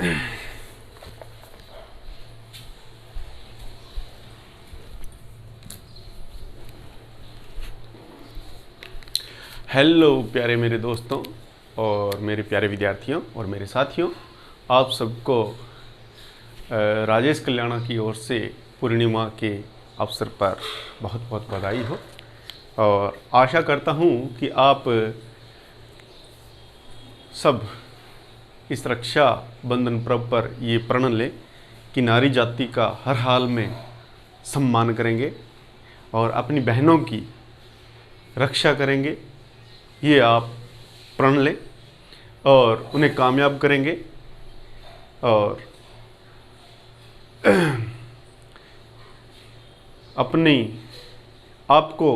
Hello प्यारे मेरे दोस्तों और मेरे प्यारे विद्यार्थियों और मेरे साथियों, आप सबको राजेश कल्याणा की ओर से पूर्णिमा के अवसर पर बहुत बहुत बधाई हो। और आशा करता हूँ कि आप सब इस रक्षा बंधन पर्व पर ये प्रण लें कि नारी जाति का हर हाल में सम्मान करेंगे और अपनी बहनों की रक्षा करेंगे। ये आप प्रण लें और उन्हें कामयाब करेंगे और अपनी आपको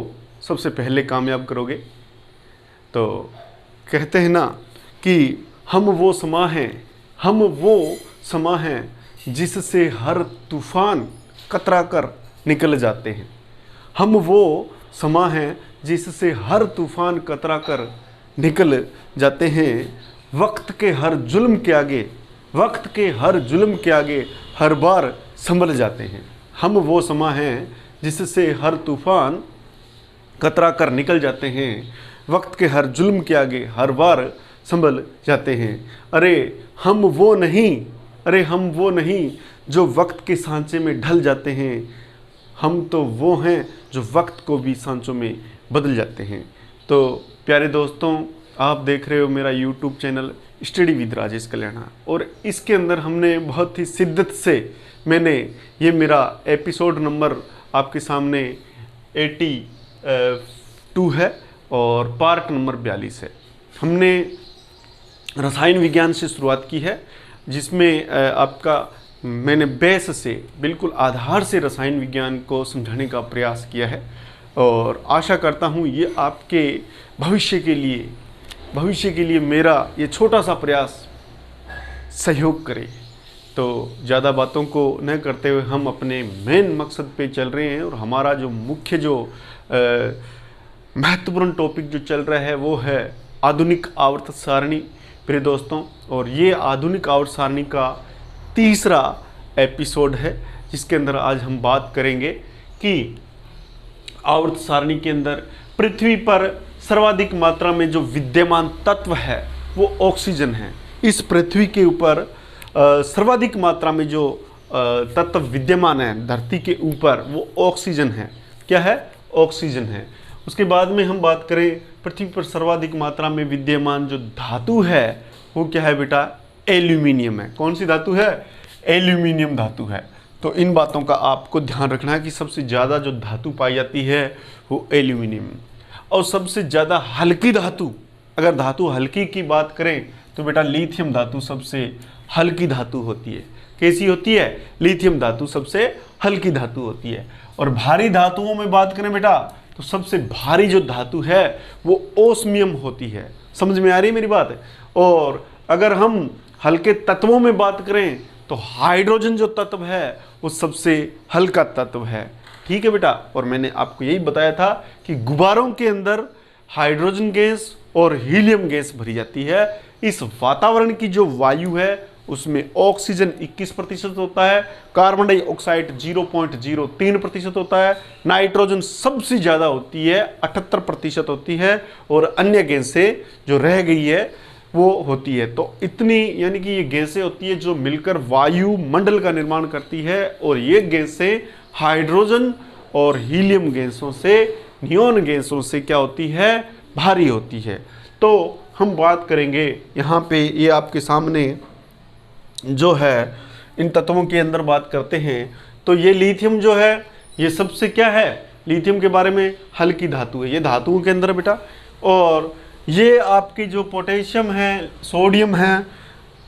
सबसे पहले कामयाब करोगे। तो कहते हैं ना कि हम वो समा हैं जिससे हर तूफान कतरा कर निकल जाते हैं। हम वो समा हैं जिससे हर तूफान कतरा कर निकल जाते हैं। वक्त के हर जुल्म के आगे हर बार संभल जाते हैं। हम वो समा हैं जिससे हर तूफान कतरा कर निकल जाते हैं। वक्त के हर जुल्म के आगे हर बार संभल जाते हैं। अरे हम वो नहीं जो वक्त के सांचे में ढल जाते हैं। हम तो वो हैं जो वक्त को भी सांचों में बदल जाते हैं। तो प्यारे दोस्तों, आप देख रहे हो मेरा YouTube channel study with Rajesh Kalyana, और इसके अंदर हमने बहुत ही शिद्दत से मैंने ये मेरा एपिसोड नंबर आपके सामने 82 है और पार्ट नंबर 42 है। हमने रसायन विज्ञान से शुरुआत की है, जिसमें आपका मैंने बेस से बिल्कुल आधार से रसायन विज्ञान को समझाने का प्रयास किया है और आशा करता हूँ ये आपके भविष्य के लिए मेरा ये छोटा सा प्रयास सहयोग करे। तो ज़्यादा बातों को न करते हुए हम अपने मेन मकसद पे चल रहे हैं और हमारा जो मुख्य महत्वपूर्ण टॉपिक जो चल रहा है वो है आधुनिक आवर्त सारणी। प्रिय दोस्तों, और ये आधुनिक आवर्त सारणी का तीसरा एपिसोड है, जिसके अंदर आज हम बात करेंगे कि आवर्त सारणी के अंदर पृथ्वी पर सर्वाधिक मात्रा में जो विद्यमान तत्व है वो ऑक्सीजन है। इस पृथ्वी के ऊपर सर्वाधिक मात्रा में जो तत्व विद्यमान है धरती के ऊपर वो ऑक्सीजन है। क्या है? ऑक्सीजन है। उसके बाद में हम बात करें पृथ्वी पर सर्वाधिक मात्रा में विद्यमान जो धातु है वो क्या है बेटा? एल्यूमिनियम है। कौन सी धातु है? एल्यूमिनियम धातु है। तो इन बातों का आपको ध्यान रखना है कि सबसे ज़्यादा जो धातु पाई जाती है वो एल्यूमिनियम, और सबसे ज़्यादा हल्की धातु, अगर धातु हल्की की बात करें तो बेटा लिथियम धातु सबसे हल्की धातु होती है। कैसी होती है? लिथियम धातु सबसे हल्की धातु होती है। और भारी धातुओं में बात करें बेटा तो सबसे भारी जो धातु है वो ओस्मियम होती है। समझ में आ रही है मेरी बात? और अगर हम हल्के तत्वों में बात करें तो हाइड्रोजन जो तत्व है वो सबसे हल्का तत्व है। ठीक है बेटा? और मैंने आपको यही बताया था कि गुब्बारों के अंदर हाइड्रोजन गैस और हीलियम गैस भरी जाती है। इस वातावरण की जो वायु है उसमें ऑक्सीजन 21% होता है, कार्बन डाइऑक्साइड 0.03% होता है, नाइट्रोजन सबसे ज़्यादा होती है 78% होती है, और अन्य गैसें जो रह गई है वो होती है। तो इतनी यानी कि ये गैसें होती है जो मिलकर वायुमंडल का निर्माण करती है, और ये गैसें हाइड्रोजन और हीलियम गैसों से, नियॉन गैसों से क्या होती है? भारी होती है। तो हम बात करेंगे यहाँ पे, ये आपके सामने जो है इन तत्वों के अंदर बात करते हैं तो ये लिथियम जो है ये सबसे क्या है? लिथियम के बारे में हल्की धातु है, ये धातुओं के अंदर बेटा। और ये आपकी जो पोटेशियम है, सोडियम है,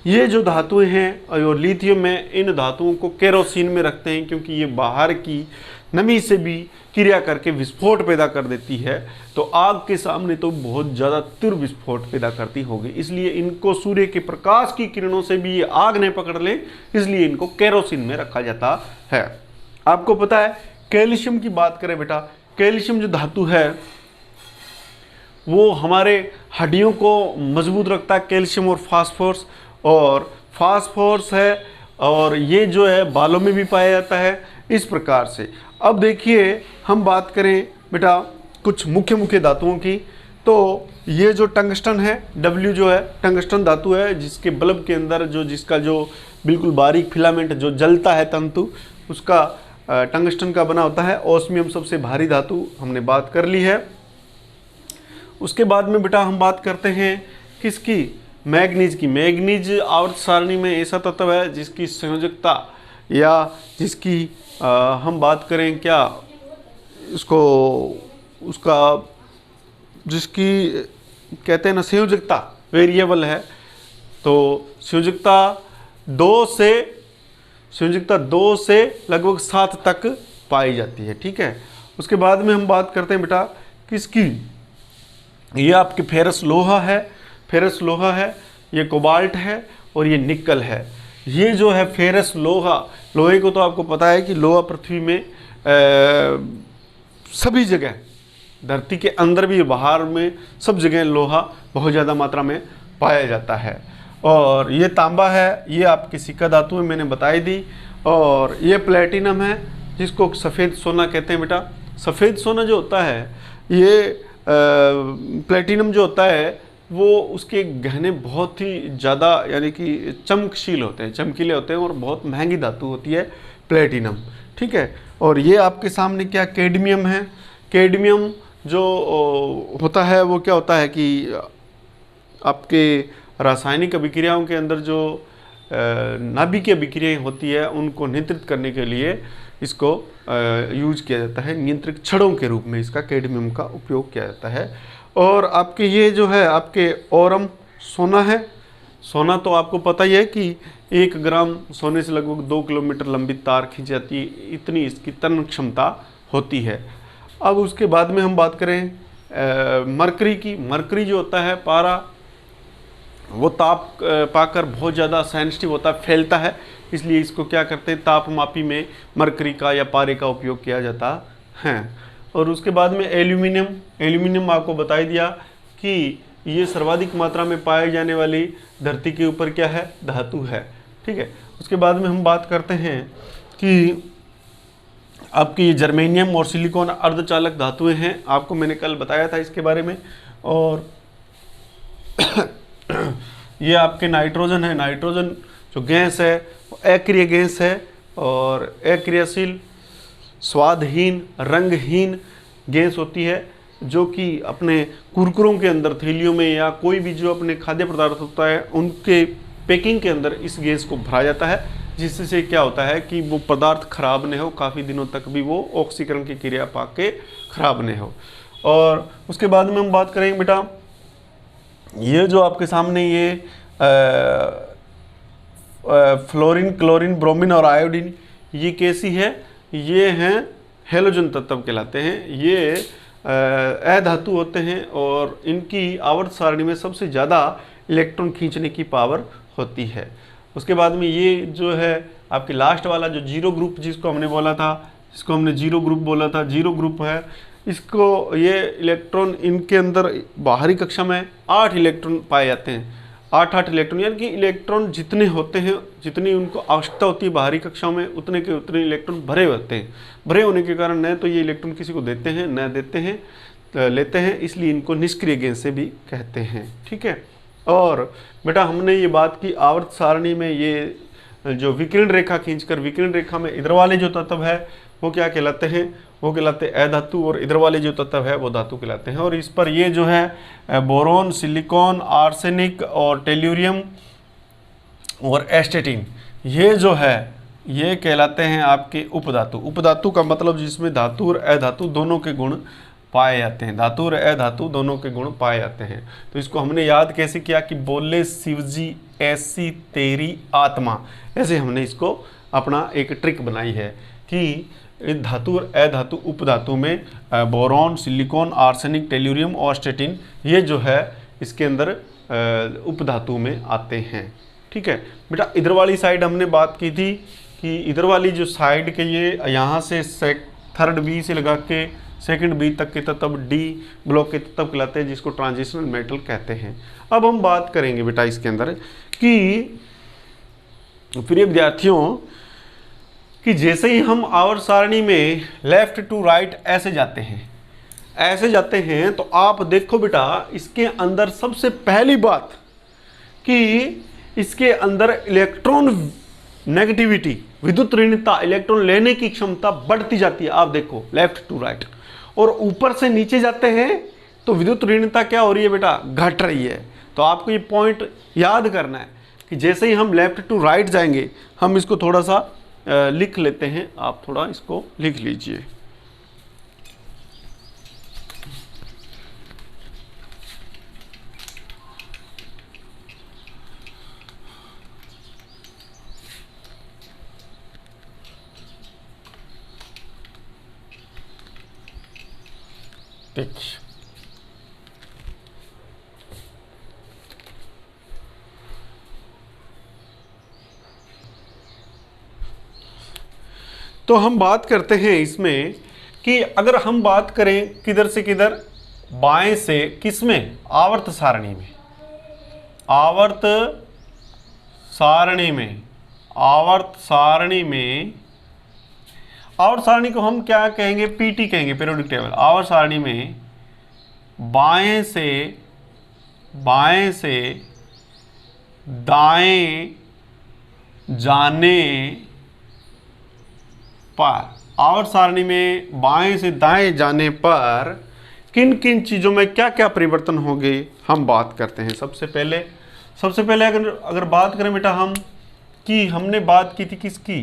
ये जो धातुएं हैं और लिथियम है, इन धातुओं को केरोसिन में रखते हैं क्योंकि ये बाहर की नमी से भी क्रिया करके विस्फोट पैदा कर देती है। तो आग के सामने तो बहुत ज़्यादा तीव्र विस्फोट पैदा करती होगी, इसलिए इनको सूर्य के प्रकाश की किरणों से भी ये आग नहीं पकड़ ले, इसलिए इनको केरोसिन में रखा जाता है। आपको पता है कैल्शियम की बात करें बेटा, कैल्शियम जो धातु है वो हमारे हड्डियों को मजबूत रखता है, कैल्शियम और फास्फोरस। और फास्फोरस है, और ये जो है बालों में भी पाया जाता है, इस प्रकार से। अब देखिए हम बात करें बेटा कुछ मुख्य मुख्य धातुओं की, तो ये जो टंगस्टन है, W जो है टंगस्टन धातु है, जिसके बल्ब के अंदर जिसका जो बिल्कुल बारीक फिलामेंट जो जलता है तंतु, उसका टंगस्टन का बना होता है। ओस्मियम सबसे भारी धातु हमने बात कर ली है। उसके बाद में बेटा हम बात करते हैं किसकी, मैग्नीज की। मैग्नीज आवर्त सारणी में ऐसा तत्व है जिसकी संयोजकता या जिसकी हम बात करें क्या उसका जिसकी कहते हैं ना संयोजकता वेरिएबल है, तो संयोजकता 2 से लगभग 7 तक पाई जाती है, ठीक है। उसके बाद में हम बात करते हैं बेटा किसकी, ये आपके फेरस लोहा है, ये कोबाल्ट है और ये निकल है। ये जो है फेरस लोहे को तो आपको पता है कि लोहा पृथ्वी में सभी जगह, धरती के अंदर भी बाहर में सब जगह लोहा बहुत ज़्यादा मात्रा में पाया जाता है। और ये तांबा है, ये आपकी सिक्का धातु है, मैंने बताई दी। और ये प्लेटिनम है जिसको सफ़ेद सोना कहते हैं बेटा। सफ़ेद सोना जो होता है, ये प्लेटिनम जो होता है वो उसके गहने बहुत ही ज़्यादा यानी कि चमकशील होते हैं, चमकीले होते हैं और बहुत महंगी धातु होती है प्लेटिनम, ठीक है। और ये आपके सामने क्या कैडमियम है। कैडमियम जो होता है वो क्या होता है कि आपके रासायनिक अभिक्रियाओं के अंदर जो नाभिकीय अभिक्रियाएं होती है उनको नियंत्रित करने के लिए इसको यूज किया जाता है, नियंत्रित छड़ों के रूप में इसका कैडमियम का उपयोग किया जाता है। और आपके ये जो है आपके ओरम सोना है। सोना तो आपको पता ही है कि 1 ग्राम सोने से लगभग 2 किलोमीटर लंबी तार खींच जाती है, इतनी इसकी तन्य क्षमता होती है। अब उसके बाद में हम बात करें मरकरी की। मरकरी जो होता है पारा, वो ताप पाकर बहुत ज़्यादा सेंसिटिव होता है, फैलता है, इसलिए इसको क्या करते हैं तापमापी में मरकरी का या पारे का उपयोग किया जाता है। और उसके बाद में एल्यूमिनियम आपको बता ही दिया कि ये सर्वाधिक मात्रा में पाए जाने वाली धरती के ऊपर क्या है धातु है, ठीक है। उसके बाद में हम बात करते हैं कि आपकी ये जर्मेनियम और सिलिकॉन अर्धचालक धातुएं हैं, आपको मैंने कल बताया था इसके बारे में। और ये आपके नाइट्रोजन है। नाइट्रोजन जो गैस है वो अक्रिय गैस है और अक्रियाशील, स्वादहीन, रंगहीन गैस होती है, जो कि अपने कुरकुरों के अंदर, थैलियों में या कोई भी जो अपने खाद्य पदार्थ होता है उनके पैकिंग के अंदर इस गैस को भरा जाता है, जिससे क्या होता है कि वो पदार्थ खराब नहीं हो, काफ़ी दिनों तक भी वो ऑक्सीकरण की क्रिया पाके खराब नहीं हो। और उसके बाद में हम बात करेंगे बेटा ये जो आपके सामने ये फ्लोरीन, क्लोरीन, ब्रोमीन और आयोडीन, ये कैसी है, ये हैं हेलोजन तत्व कहलाते हैं। ये अधातु होते हैं और इनकी आवर्त सारणी में सबसे ज़्यादा इलेक्ट्रॉन खींचने की पावर होती है। उसके बाद में ये जो है आपके लास्ट वाला जो जीरो ग्रुप जिसको हमने बोला था, इसको हमने जीरो ग्रुप बोला था, जीरो ग्रुप है। इसको ये इलेक्ट्रॉन इनके अंदर बाहरी कक्षा में 8 इलेक्ट्रॉन पाए जाते हैं, 8 इलेक्ट्रॉन, यानी कि इलेक्ट्रॉन जितने होते हैं, जितनी उनको आवश्यकता होती है बाहरी कक्षाओं में, उतने के उतने इलेक्ट्रॉन भरे होते हैं। भरे होने के कारण न तो ये इलेक्ट्रॉन किसी को देते हैं न देते हैं, लेते हैं, इसलिए इनको निष्क्रिय गैस से भी कहते हैं, ठीक है। और बेटा हमने ये बात की आवर्त सारणी में ये जो विकिरण रेखा खींचकर, विकिरण रेखा में इधर वाले जो तत्व है वो क्या कहलाते हैं, वो कहलाते हैं अधातु, और इधर वाले जो तत्व है वो धातु कहलाते हैं। और इस पर ये जो है बोरोन, सिलिकॉन, आर्सेनिक और टेल्यूरियम और एस्टेटिन, ये जो है ये कहलाते हैं आपके उपधातु। उपधातु का मतलब जिसमें धातु और अधातु दोनों के गुण पाए जाते हैं, धातु और अधातु दोनों के गुण पाए जाते हैं। तो इसको हमने याद कैसे किया कि बोले शिवजी ऐसी तेरी आत्मा, ऐसे हमने इसको अपना एक ट्रिक बनाई है कि धातु और अधातु उपधातु में बोरॉन, सिलिकॉन, आर्सेनिक, टेल्यूरियम और एस्टेटिन, ये जो है इसके अंदर उपधातु में आते हैं, ठीक है। बेटा इधर वाली साइड हमने बात की थी कि इधर वाली जो साइड के ये यहाँ से थर्ड बी से लगा के सेकंड बी तक के तत्व डी ब्लॉक के तत्व कहलाते हैं, जिसको ट्रांजिशनल मेटल कहते हैं। अब हम बात करेंगे बेटा इसके अंदर कि तो प्रिय विद्यार्थियों कि जैसे ही हम आवर्त सारणी में लेफ्ट टू राइट ऐसे जाते हैं तो आप देखो बेटा इसके अंदर सबसे पहली बात कि इसके अंदर इलेक्ट्रॉन नेगेटिविटी, विद्युत ऋणता, इलेक्ट्रॉन लेने की क्षमता बढ़ती जाती है। आप देखो लेफ्ट टू राइट, और ऊपर से नीचे जाते हैं तो विद्युत ऋणता क्या हो रही है बेटा, घट रही है। तो आपको ये पॉइंट याद करना है कि जैसे ही हम लेफ्ट टू राइट जाएंगे, हम इसको थोड़ा सा लिख लेते हैं, आप थोड़ा इसको लिख लीजिए। देखिए तो हम बात करते हैं इसमें कि अगर हम बात करें किधर से किधर, बाएं से, किसमें, आवर्त सारणी में, आवर्त सारणी में, आवर्त सारणी में, आवर्त सारणी को हम क्या कहेंगे, पीटी कहेंगे, पीरियोडिक टेबल। आवर्त सारणी में बाएं से दाएं जाने पर, आवर्त सारणी में बाएं से दाएं जाने पर किन किन चीज़ों में क्या क्या परिवर्तन होंगे, हम बात करते हैं। सबसे पहले अगर बात करें बेटा हम कि हमने बात की थी किसकी,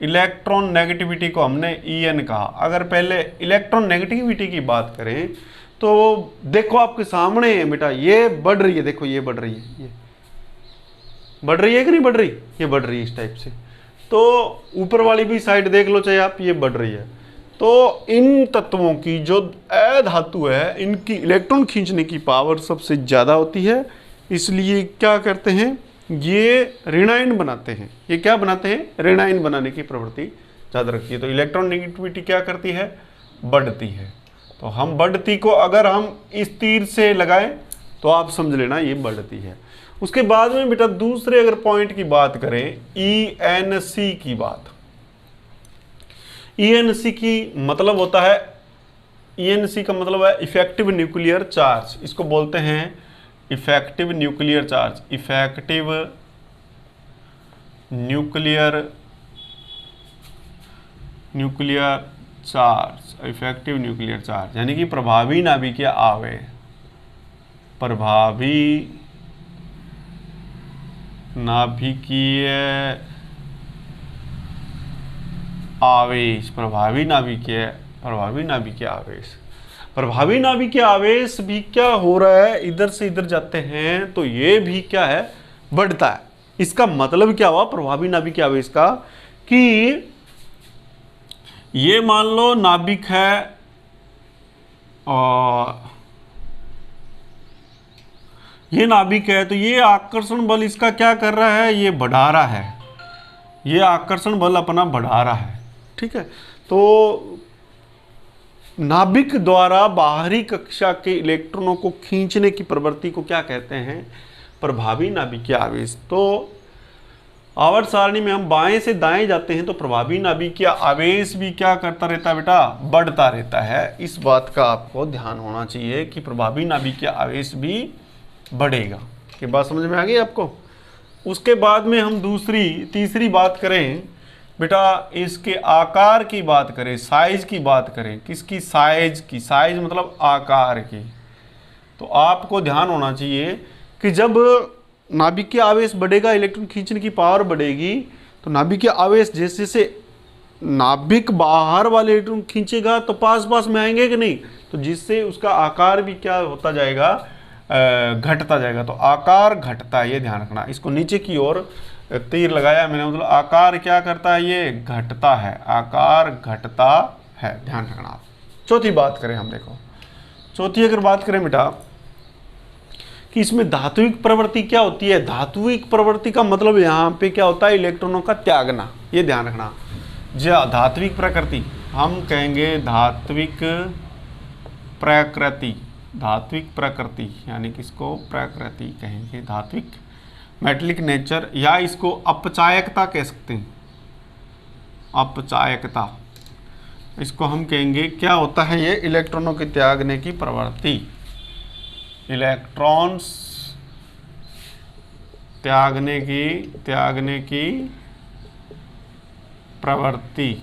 इलेक्ट्रॉन नेगेटिविटी को हमने En कहा। अगर पहले इलेक्ट्रॉन नेगेटिविटी की बात करें तो देखो आपके सामने है बेटा, ये बढ़ रही है, देखो ये बढ़ रही है, ये बढ़ रही है कि नहीं बढ़ रही, ये बढ़ रही है इस टाइप से। तो ऊपर वाली भी साइड देख लो चाहे आप, ये बढ़ रही है। तो इन तत्वों की जो अधातु है, इनकी इलेक्ट्रॉन खींचने की पावर सबसे ज़्यादा होती है, इसलिए क्या करते हैं, ये ऋणायन बनाते हैं। ये क्या बनाते हैं, ऋणायन बनाने की प्रवृत्ति ज़्यादा रखती है। तो इलेक्ट्रॉन नेगेटिविटी क्या करती है, बढ़ती है। तो हम बढ़ती को अगर हम इस तीर से लगाएं तो आप समझ लेना ये बढ़ती है। उसके बाद में बेटा दूसरे अगर पॉइंट की बात करें, ENC की बात, ENC की मतलब होता है, ENC का मतलब है इफेक्टिव न्यूक्लियर चार्ज। इसको बोलते हैं effective nuclear charge, effective nuclear charge, effective nuclear charge यानी कि प्रभावी नाभिकीय आवेश, प्रभावी नाभिकीय आवेश, प्रभावी नाभिकीय आवेश। प्रभावी नाभिकीय आवेश भी क्या हो रहा है, इधर से इधर जाते हैं तो ये भी क्या है, बढ़ता है। इसका मतलब क्या हुआ प्रभावी नाभिकीय आवेश का, कि ये मान लो नाभिक है और ये नाभिक है, तो ये आकर्षण बल इसका क्या कर रहा है, ये बढ़ा रहा है, ये आकर्षण बल अपना बढ़ा रहा है। ठीक है, तो नाभिक द्वारा बाहरी कक्षा के इलेक्ट्रॉनों को खींचने की प्रवृत्ति को क्या कहते हैं, प्रभावी नाभिकीय आवेश। तो आवर्त सारणी में हम बाएं से दाएं जाते हैं तो प्रभावी नाभिकीय आवेश भी क्या करता रहता है बेटा, बढ़ता रहता है। इस बात का आपको ध्यान होना चाहिए कि प्रभावी नाभिकीय आवेश भी बढ़ेगा। ये बात समझ में आ गई आपको। उसके बाद में हम तीसरी बात करें बेटा, इसके आकार की बात करें, साइज की बात करें, किसकी, साइज की, साइज मतलब आकार की। तो आपको ध्यान होना चाहिए कि जब नाभिकीय आवेश बढ़ेगा, इलेक्ट्रॉन खींचने की पावर बढ़ेगी, तो नाभिकीय आवेश जैसे जैसे नाभिक बाहर वाले इलेक्ट्रॉन खींचेगा तो पास पास में आएंगे कि नहीं, तो जिससे उसका आकार भी क्या होता जाएगा, घटता जाएगा। तो आकार घटता है, ये ध्यान रखना। इसको नीचे की ओर तीर लगाया मैंने, मतलब आकार क्या करता है, ये घटता है, आकार घटता है, ध्यान रखना आप। चौथी बात करें हम, देखो चौथी अगर बात करें बेटा कि इसमें धात्विक प्रवृत्ति क्या होती है। धात्विक प्रवृत्ति का मतलब यहाँ पे क्या होता है, इलेक्ट्रॉनों का त्यागना, ये ध्यान रखना। जी धात्विक प्रकृति हम कहेंगे, धात्विक प्रकृति, धात्विक प्रकृति यानी किसको, प्रकृति कहेंगे, धात्विक मेटलिक नेचर, या इसको अपचायकता कह सकते हैं, अपचायकता। इसको हम कहेंगे क्या होता है, ये इलेक्ट्रॉनों के त्यागने की प्रवृत्ति, इलेक्ट्रॉन्स त्यागने की प्रवृत्ति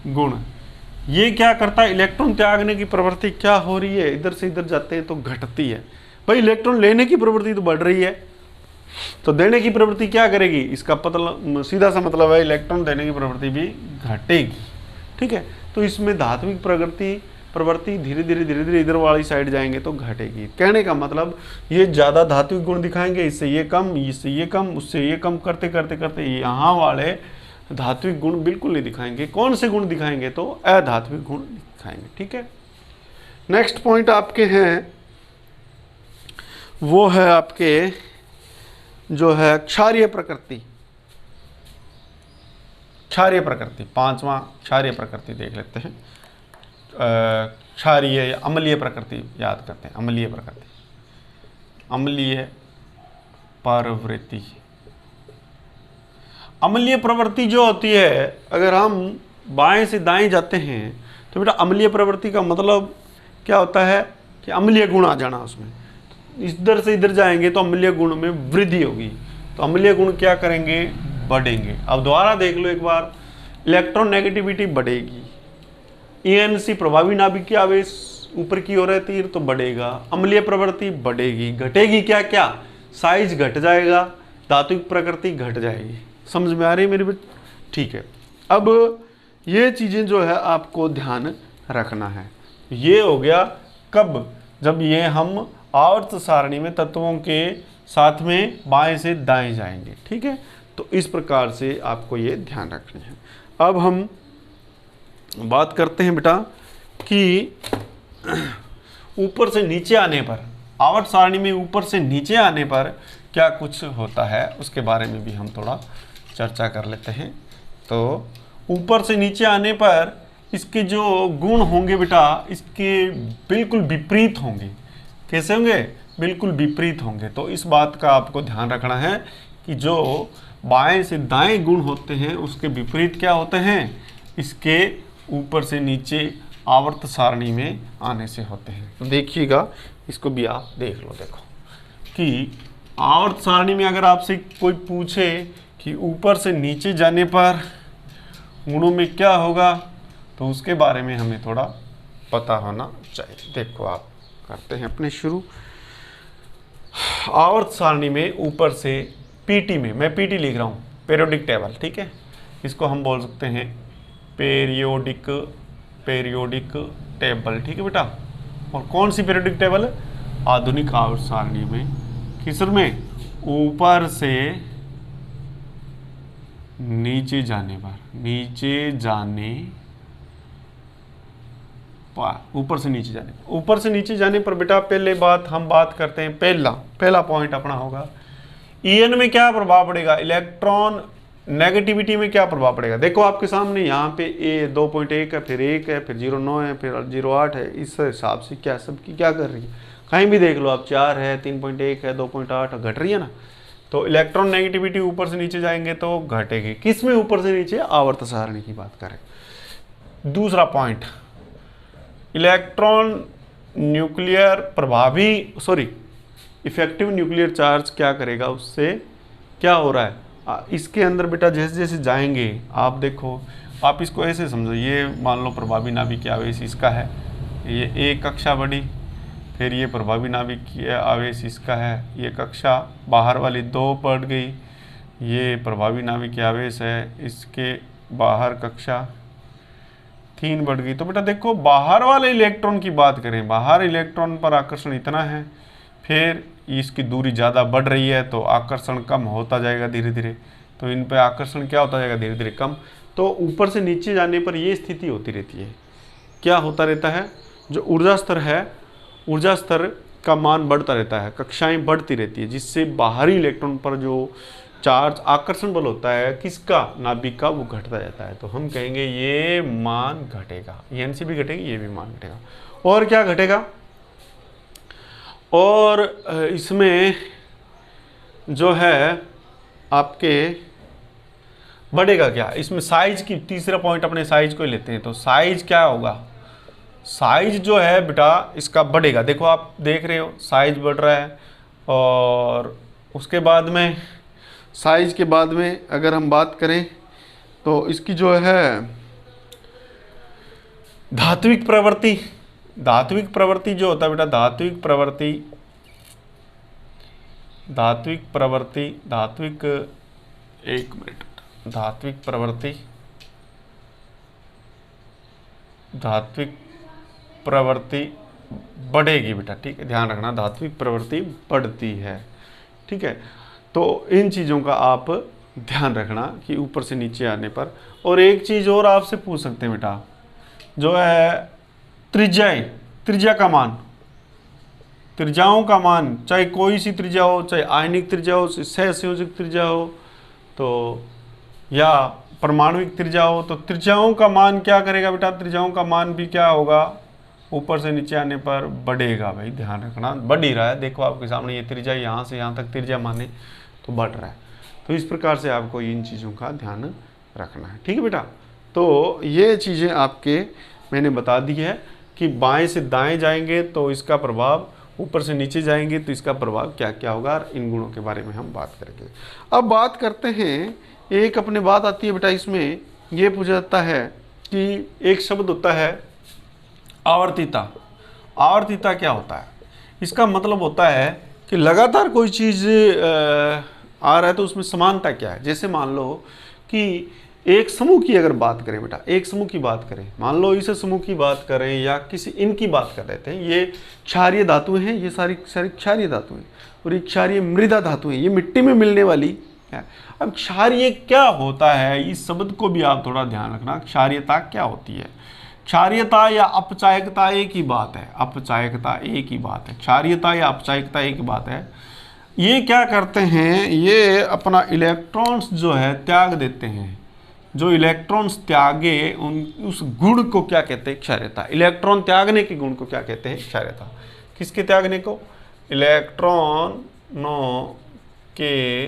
गुण। ये क्या करता है, इलेक्ट्रॉन त्यागने की प्रवृत्ति क्या हो रही है, इधर से इधर जाते हैं तो घटती है। भाई इलेक्ट्रॉन लेने की प्रवृत्ति तो बढ़ रही है, तो देने की प्रवृत्ति क्या करेगी, इसका पता सीधा सा मतलब है इलेक्ट्रॉन देने की प्रवृत्ति भी घटेगी। ठीक है, तो इसमें धात्विक प्रवृत्ति धीरे धीरे इधर वाली साइड जाएंगे तो घटेगी। कहने का मतलब ये ज़्यादा धात्विक गुण दिखाएंगे, इससे ये कम, इससे ये कम, उससे ये कम, करते करते करते यहाँ वाले धात्विक गुण बिल्कुल नहीं दिखाएंगे। कौन से गुण दिखाएंगे, तो अधात्विक गुण दिखाएंगे। ठीक है, नेक्स्ट पॉइंट आपके हैं, वो है आपके जो है क्षारीय प्रकृति। क्षारीय प्रकृति, पांचवा क्षारीय प्रकृति देख लेते हैं। क्षारीय या अम्लीय प्रकृति याद करते हैं, अम्लीय प्रकृति, अम्लीय प्रवृत्ति। अम्लीय प्रवृत्ति जो होती है, अगर हम बाएं से दाएं जाते हैं तो बेटा अम्लीय प्रवृत्ति का मतलब क्या होता है कि अम्लीय गुण आ जाना उसमें। इधर से इधर जाएंगे तो अम्लीय गुण में वृद्धि होगी, तो अम्लीय गुण क्या करेंगे, बढ़ेंगे। अब दोबारा देख लो एक बार, इलेक्ट्रॉन नेगेटिविटी बढ़ेगी, ENC प्रभावी नाभिकीय आवेश ऊपर की ओर है तीर तो बढ़ेगा, अम्लीय प्रवृत्ति बढ़ेगी, घटेगी क्या क्या, साइज घट जाएगा, धात्विक प्रकृति घट जाएगी। समझ में आ रही है मेरी बात? ठीक है, अब ये चीज़ें जो है आपको ध्यान रखना है। ये हो गया कब, जब ये हम आवर्त सारणी में तत्वों के साथ में बाएं से दाएं जाएंगे। ठीक है, तो इस प्रकार से आपको ये ध्यान रखना है। अब हम बात करते हैं बेटा कि ऊपर से नीचे आने पर, आवर्त सारणी में ऊपर से नीचे आने पर क्या कुछ होता है, उसके बारे में भी हम थोड़ा चर्चा कर लेते हैं। तो ऊपर से नीचे आने पर इसके जो गुण होंगे बेटा, इसके बिल्कुल विपरीत होंगे। कैसे होंगे, बिल्कुल विपरीत होंगे। तो इस बात का आपको ध्यान रखना है कि जो बाएं से दाएं गुण होते हैं उसके विपरीत क्या होते हैं, इसके ऊपर से नीचे आवर्त सारणी में आने से होते हैं। तो देखिएगा, इसको भी आप देख लो। देखो कि आवर्त सारणी में अगर आपसे कोई पूछे कि ऊपर से नीचे जाने पर गुणों में क्या होगा, तो उसके बारे में हमें थोड़ा पता होना चाहिए। देखो आप करते हैं अपने शुरू। आवर्त सारणी में ऊपर से पीटी में, मैं पीटी लिख रहा हूँ, पीरियोडिक टेबल। ठीक है, इसको हम बोल सकते हैं पीरियोडिक टेबल। ठीक है बेटा, और कौन सी पीरियोडिक टेबल है, आधुनिक आवर्त सारणी में। किस में, ऊपर से नीचे जाने पर, ऊपर से नीचे जाने पर बेटा पहले बात हम बात करते हैं, पहला पॉइंट अपना होगा EN में क्या प्रभाव पड़ेगा, इलेक्ट्रॉन नेगेटिविटी में क्या प्रभाव पड़ेगा। देखो आपके सामने यहाँ पे A 2.1 है, फिर 1 है, फिर 0.9 है, फिर 0.8 है। इस हिसाब से क्या सबकी क्या कर रही है, कहीं भी देख लो आप, 4 है, 3.1 है, 2.8 घट रही है ना। तो इलेक्ट्रॉन नेगेटिविटी ऊपर से नीचे जाएंगे तो घटेगी। किस में ऊपर से नीचे, आवर्त सारणी की बात करें। दूसरा point, electron effective nuclear charge क्या करेगा, उससे क्या हो रहा है इसके अंदर बेटा, जैसे जैसे जाएंगे आप देखो, आप इसको ऐसे समझो, ये मान लो प्रभावी नाभिकीय आवेश इसका है, ये एक कक्षा बढ़ी, फिर ये प्रभावी नाभिकीय आवेश इसका है, ये कक्षा बाहर वाली 2 बढ़ गई, ये प्रभावी नाभिकीय आवेश है, इसके बाहर कक्षा 3 बढ़ गई। तो बेटा देखो, बाहर वाले इलेक्ट्रॉन की बात करें, बाहर इलेक्ट्रॉन पर आकर्षण इतना है, फिर इसकी दूरी ज़्यादा बढ़ रही है तो आकर्षण कम होता जाएगा धीरे धीरे, तो इन पे आकर्षण क्या होता जाएगा, धीरे धीरे कम। तो ऊपर से नीचे जाने पर ये स्थिति होती रहती है। क्या होता रहता है, जो ऊर्जा स्तर है, ऊर्जा स्तर का मान बढ़ता रहता है, कक्षाएं बढ़ती रहती है, जिससे बाहरी इलेक्ट्रॉन पर जो चार्ज आकर्षण बल होता है किसका, नाभिक का, वो घटता जाता है। तो हम कहेंगे ये मान घटेगा, ENC भी घटेगी, ये भी मान घटेगा। और क्या घटेगा, और इसमें जो है आपके बढ़ेगा क्या, इसमें साइज की, तीसरा पॉइंट अपने साइज को ही लेते हैं। तो साइज क्या होगा, साइज जो है बेटा इसका बढ़ेगा। देखो आप देख रहे हो साइज बढ़ रहा है। और उसके बाद में साइज के बाद में अगर हम बात करें तो इसकी जो है धात्विक प्रवृत्ति, धात्विक प्रवृत्ति जो होता है बेटा, धात्विक प्रवृत्ति, धात्विक प्रवृत्ति, धात्विक, एक मिनट, धात्विक प्रवृत्ति, धात्विक प्रवृत्ति बढ़ेगी बेटा, ठीक है, ध्यान रखना, धात्विक प्रवृत्ति बढ़ती है, ठीक है। तो इन चीज़ों का आप ध्यान रखना कि ऊपर से नीचे आने पर। और एक चीज़ और आपसे पूछ सकते हैं बेटा, जो है त्रिज्याएं, त्रिज्या का मान, त्रिज्याओं का मान, चाहे कोई सी त्रिज्या हो, चाहे आयनिक त्रिज्या हो, सहसंयोजक त्रिज्या हो, तो या परमाणुविक त्रिज्या हो, तो त्रिज्याओं का मान क्या करेगा बेटा, त्रिज्याओं का मान भी क्या होगा, ऊपर से नीचे आने पर बढ़ेगा। भाई ध्यान रखना, बढ़ ही रहा है, देखो आपके सामने ये त्रिज्या, यहाँ से यहाँ तक त्रिज्या माने तो बढ़ रहा है। तो इस प्रकार से आपको इन चीज़ों का ध्यान रखना है, ठीक है बेटा। तो ये चीज़ें आपके मैंने बता दी है कि बाएं से दाएं जाएंगे तो इसका प्रभाव, ऊपर से नीचे जाएंगे तो इसका प्रभाव क्या क्या होगा, और इन गुणों के बारे में हम बात करेंगे। अब बात करते हैं, एक अपने बात आती है बेटा, इसमें ये पूछा जाता है कि एक शब्द होता है आवर्तिता। आवर्तिता क्या होता है, इसका मतलब होता है कि लगातार कोई चीज़ आ रहा है तो उसमें समानता क्या है। जैसे मान लो कि एक समूह की अगर बात करें बेटा, एक समूह की बात करें, मान लो इस समूह की बात करें या किसी इनकी बात कर देते हैं, ये क्षारीय धातुएं हैं, ये सारी सारी क्षारीय धातुएं, और ये क्षारीय मृदा धातुएं, ये मिट्टी में मिलने वाली है। अब क्षारीय क्या होता है, इस शब्द को भी आप थोड़ा ध्यान रखना, क्षारीयता क्या होती है। क्षारीयता या अपचायकता एक ही बात है, अपचायकता एक ही बात है, क्षारीयता या अपचायकता एक ही बात है। ये क्या करते हैं, ये अपना इलेक्ट्रॉन्स जो है त्याग देते हैं, जो इलेक्ट्रॉन्स त्यागे उस गुण को क्या कहते हैं, क्षारीयता। इलेक्ट्रॉन त्यागने के गुण को क्या कहते हैं, क्षारीयता। किसके त्यागने को, इलेक्ट्रॉनों के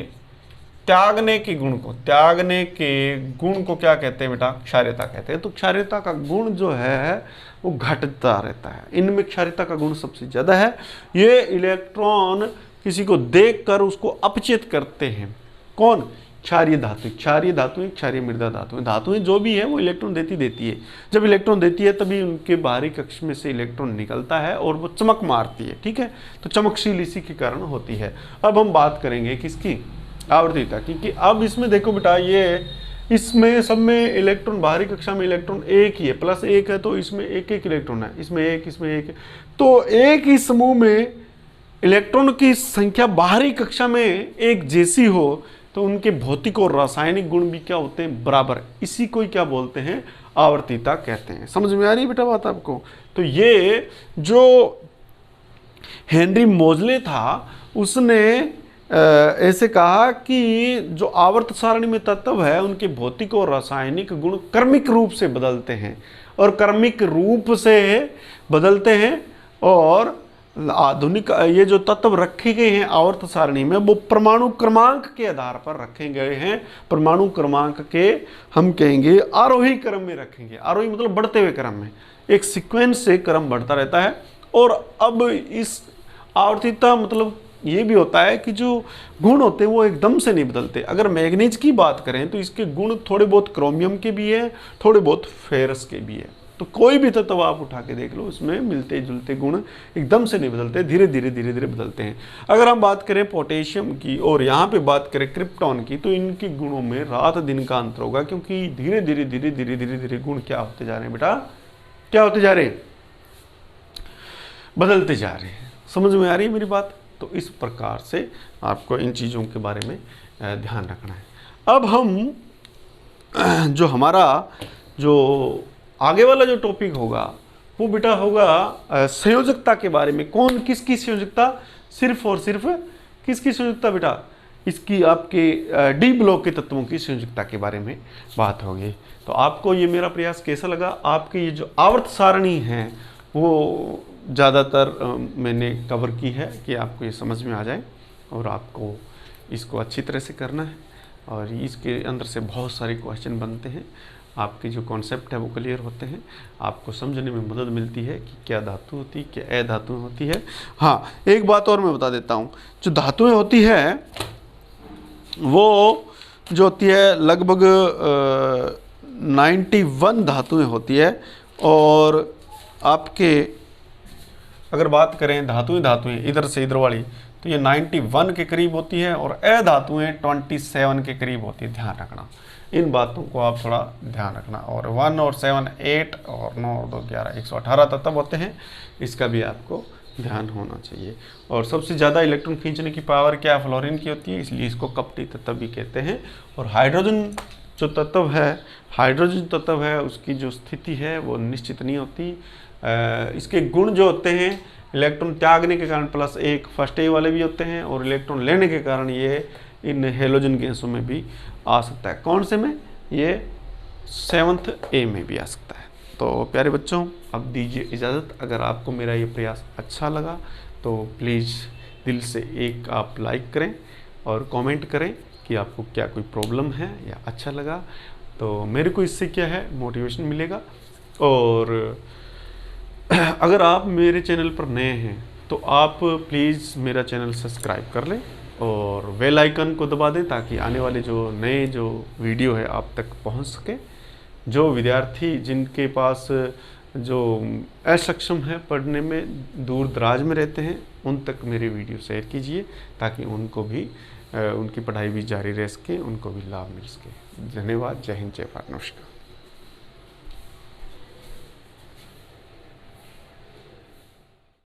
त्यागने के गुण को, त्यागने के गुण को क्या कहते हैं बेटा, क्षारीयता कहते हैं। तो क्षारीयता का गुण जो है वो घटता रहता है, इनमें क्षारीयता का गुण सबसे ज्यादा है। ये इलेक्ट्रॉन किसी को देखकर उसको अपचेत करते हैं, कौन, क्षारीय धातु, क्षारीय धातुएं, क्षारीय मृदा धातुएं, धातुएं जो भी है वो इलेक्ट्रॉन देती है। जब इलेक्ट्रॉन देती है तभी उनके बाहरी कक्ष में से इलेक्ट्रॉन निकलता है और वो चमक मारती है, ठीक है। तो चमकशील इसी के कारण होती है। अब हम बात करेंगे किसकी, आवर्तिता की, कि अब इसमें देखो बेटा, ये इसमें सब में इलेक्ट्रॉन, बाहरी कक्षा में इलेक्ट्रॉन एक ही है, प्लस एक है, तो इसमें एक एक इलेक्ट्रॉन है, इसमें एक, इसमें एक। तो एक ही समूह में इलेक्ट्रॉन की संख्या बाहरी कक्षा में एक जैसी हो तो उनके भौतिक और रासायनिक गुण भी क्या होते हैं, बराबर। इसी को क्या बोलते हैं, आवर्तिता कहते हैं। समझ में आ रही है बेटा बात आपको। तो ये जो हेनरी मोजले था उसने ऐसे कहा कि जो आवर्त सारणी में तत्व है उनके भौतिक और रासायनिक गुण क्रमिक रूप से बदलते हैं, और क्रमिक रूप से बदलते हैं, और आधुनिक ये जो तत्व रखे गए हैं आवर्त सारणी में वो परमाणु क्रमांक के आधार पर रखे गए हैं। परमाणु क्रमांक के हम कहेंगे आरोही क्रम में रखेंगे, आरोही मतलब बढ़ते हुए क्रम में, एक सीक्वेंस से क्रम बढ़ता रहता है। और अब इस आवर्तिता मतलब ये भी होता है कि जो गुण होते हैं वो एकदम से नहीं बदलते। अगर मैग्नीज की बात करें तो इसके गुण थोड़े बहुत क्रोमियम के भी हैं, थोड़े बहुत फेरस के भी हैं। तो कोई भी तत्व आप उठा के देख लो, उसमें मिलते जुलते गुण एकदम से नहीं बदलते, धीरे धीरे बदलते हैं। अगर हम बात करें पोटेशियम की और यहाँ पे बात करें क्रिप्टॉन की, तो इनके गुणों में रात दिन का अंतर होगा, क्योंकि धीरे धीरे गुण क्या होते जा रहे हैं बेटा, क्या होते जा रहे हैं, बदलते जा रहे हैं। समझ में आ रही है मेरी बात। तो इस प्रकार से आपको इन चीज़ों के बारे में ध्यान रखना है। अब हम जो हमारा जो आगे वाला जो टॉपिक होगा वो बेटा होगा संयोजकता के बारे में। कौन किसकी संयोजकता, सिर्फ और सिर्फ किसकी संयोजकता बेटा, इसकी आपके डी ब्लॉक के तत्वों की संयोजकता के बारे में बात होगी। तो आपको ये मेरा प्रयास कैसा लगा, आपकी ये जो आवर्त सारणी है वो ज़्यादातर मैंने कवर की है कि आपको ये समझ में आ जाए और आपको इसको अच्छी तरह से करना है और इसके अंदर से बहुत सारे क्वेश्चन बनते हैं, आपके जो कॉन्सेप्ट है वो क्लियर होते हैं, आपको समझने में मदद मिलती है कि क्या धातु होती है, क्या अधातुएं होती है। हाँ, एक बात और मैं बता देता हूँ, जो धातुएं होती है वो जो होती है लगभग 91 धातुएं होती है। और आपके अगर बात करें धातुएं इधर से इधर वाली, तो ये 91 के करीब होती है और अधातुएं 27 के करीब होती है। ध्यान रखना, इन बातों को आप थोड़ा ध्यान रखना। और 1 और 7 8 और 9 और 2 11 118 तत्व होते हैं, इसका भी आपको ध्यान होना चाहिए। और सबसे ज़्यादा इलेक्ट्रॉन खींचने की पावर क्या फ्लोरीन की होती है, इसलिए इसको कपटी तत्व भी कहते हैं। और हाइड्रोजन जो तत्व है, हाइड्रोजन तत्व है, उसकी जो स्थिति है वो निश्चित नहीं होती। इसके गुण जो होते हैं, इलेक्ट्रॉन त्यागने के कारण +1 फर्स्ट ए वाले भी होते हैं और इलेक्ट्रॉन लेने के कारण ये इन हेलोजन गैसों में भी आ सकता है। कौन से में? ये 7th ए में भी आ सकता है। तो प्यारे बच्चों, अब दीजिए इजाज़त। अगर आपको मेरा ये प्रयास अच्छा लगा तो प्लीज़ दिल से एक आप लाइक करें और कमेंट करें कि आपको क्या कोई प्रॉब्लम है या अच्छा लगा। तो मेरे को इससे क्या है, मोटिवेशन मिलेगा। और अगर आप मेरे चैनल पर नए हैं तो आप प्लीज़ मेरा चैनल सब्सक्राइब कर लें और बेल आइकन को दबा दें, ताकि आने वाले जो नए जो वीडियो है आप तक पहुंच सके। जो विद्यार्थी जिनके पास जो असक्षम है पढ़ने में, दूर दराज में रहते हैं, उन तक मेरे वीडियो शेयर कीजिए, ताकि उनको भी उनकी पढ़ाई भी जारी रह सके, उनको भी लाभ मिल सके। धन्यवाद। जय हिंद, जय भारत, नमस्कार।